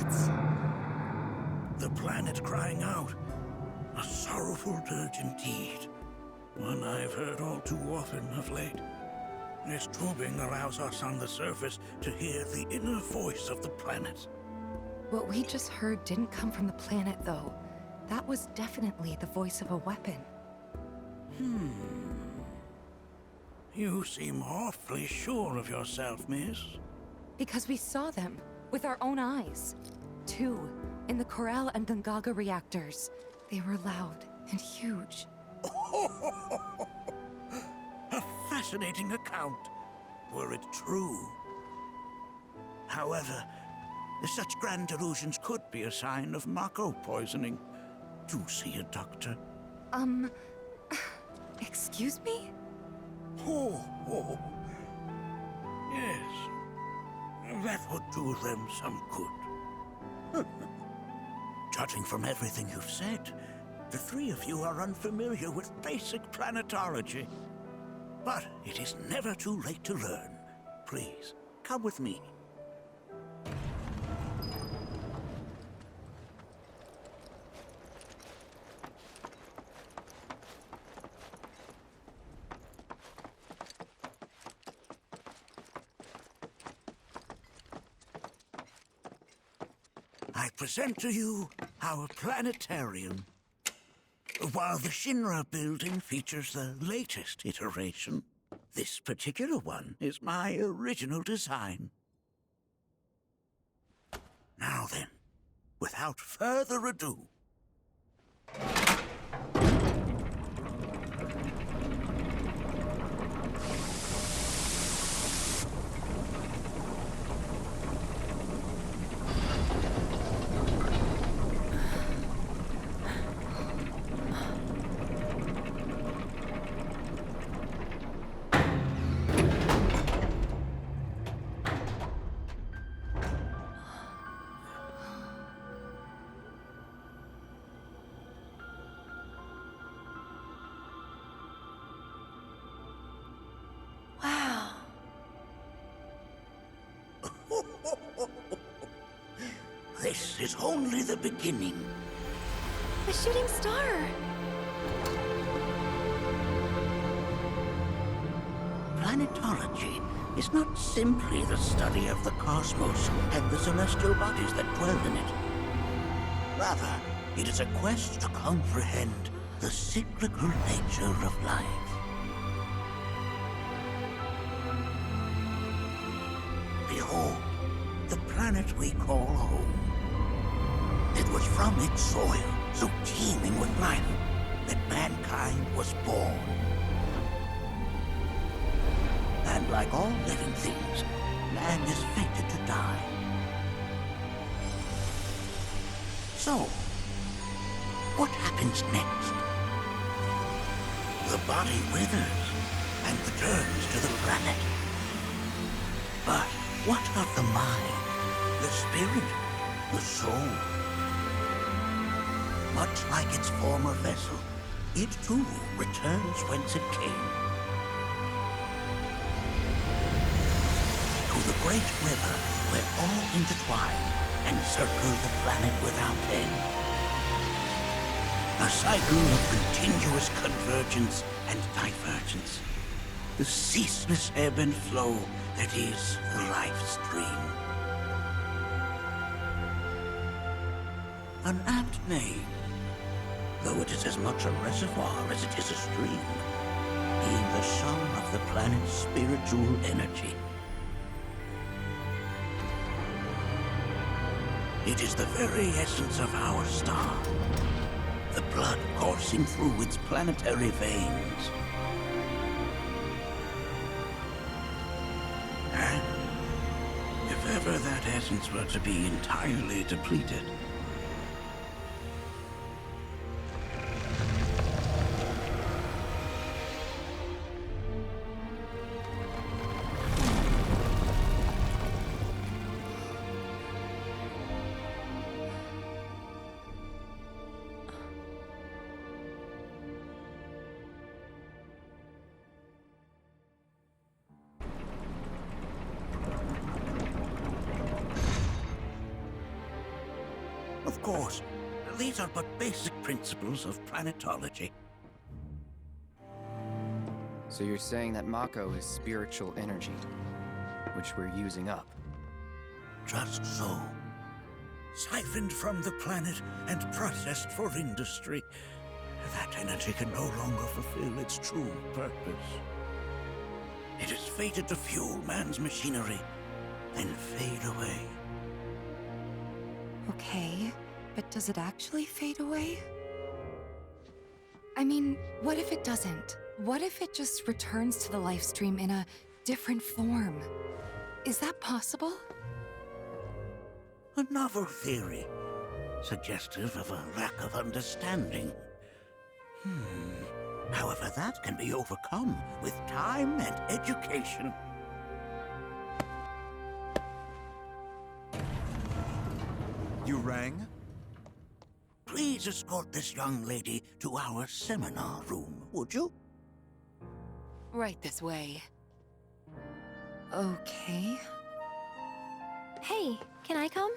planets. The planet crying out. A sorrowful dirge indeed. One I've heard all too often of late. This tubing allows us on the surface to hear the inner voice of the planet. What we just heard didn't come from the planet, though. That was definitely the voice of a weapon. You seem awfully sure of yourself, miss. Because we saw them, with our own eyes. 2, in the Corel and Gungaga reactors. They were loud and huge. A fascinating account, were it true. However, such grand delusions could be a sign of Mako poisoning. Do see a doctor. Excuse me? Oh. Yes. That would do them some good. Judging from everything you've said, the three of you are unfamiliar with basic planetology. But it is never too late to learn. Please, come with me. I present to you our planetarium. While the Shinra building features the latest iteration, this particular one is my original design. Now then, without further ado, Wow. this is only the beginning. A shooting star! Planetology is not simply the study of the cosmos and the celestial bodies that dwell in it. Rather, it is a quest to comprehend the cyclical nature of life. Behold, the planet we call home. It was from its soil, so teeming with life, that mankind was born. And like all living things, man is fated to die. So, what happens next? The body withers and returns to the planet. But what of the mind, the spirit, the soul? Much like its former vessel, it too returns whence it came. To the great river where all intertwine and circle the planet without end. A cycle of continuous convergence and divergence. The ceaseless ebb and flow that is the life stream. An apt name, though it is as much a reservoir as it is a stream, being the sum of the planet's spiritual energy. It is the very essence of our star, the blood coursing through its planetary veins. And if ever that essence were to be entirely depleted, Of course, these are but basic principles of planetology. So you're saying that Mako is spiritual energy, which we're using up? Just so. Siphoned from the planet and processed for industry, that energy can no longer fulfill its true purpose. It is fated to fuel man's machinery, then fade away. Okay, but does it actually fade away? I mean, what if it doesn't? What if it just returns to the life stream in a different form? Is that possible? A novel theory, suggestive of a lack of understanding. However, that can be overcome with time and education. You rang? Please escort this young lady to our seminar room, would you? Right this way. Okay. Hey, can I come?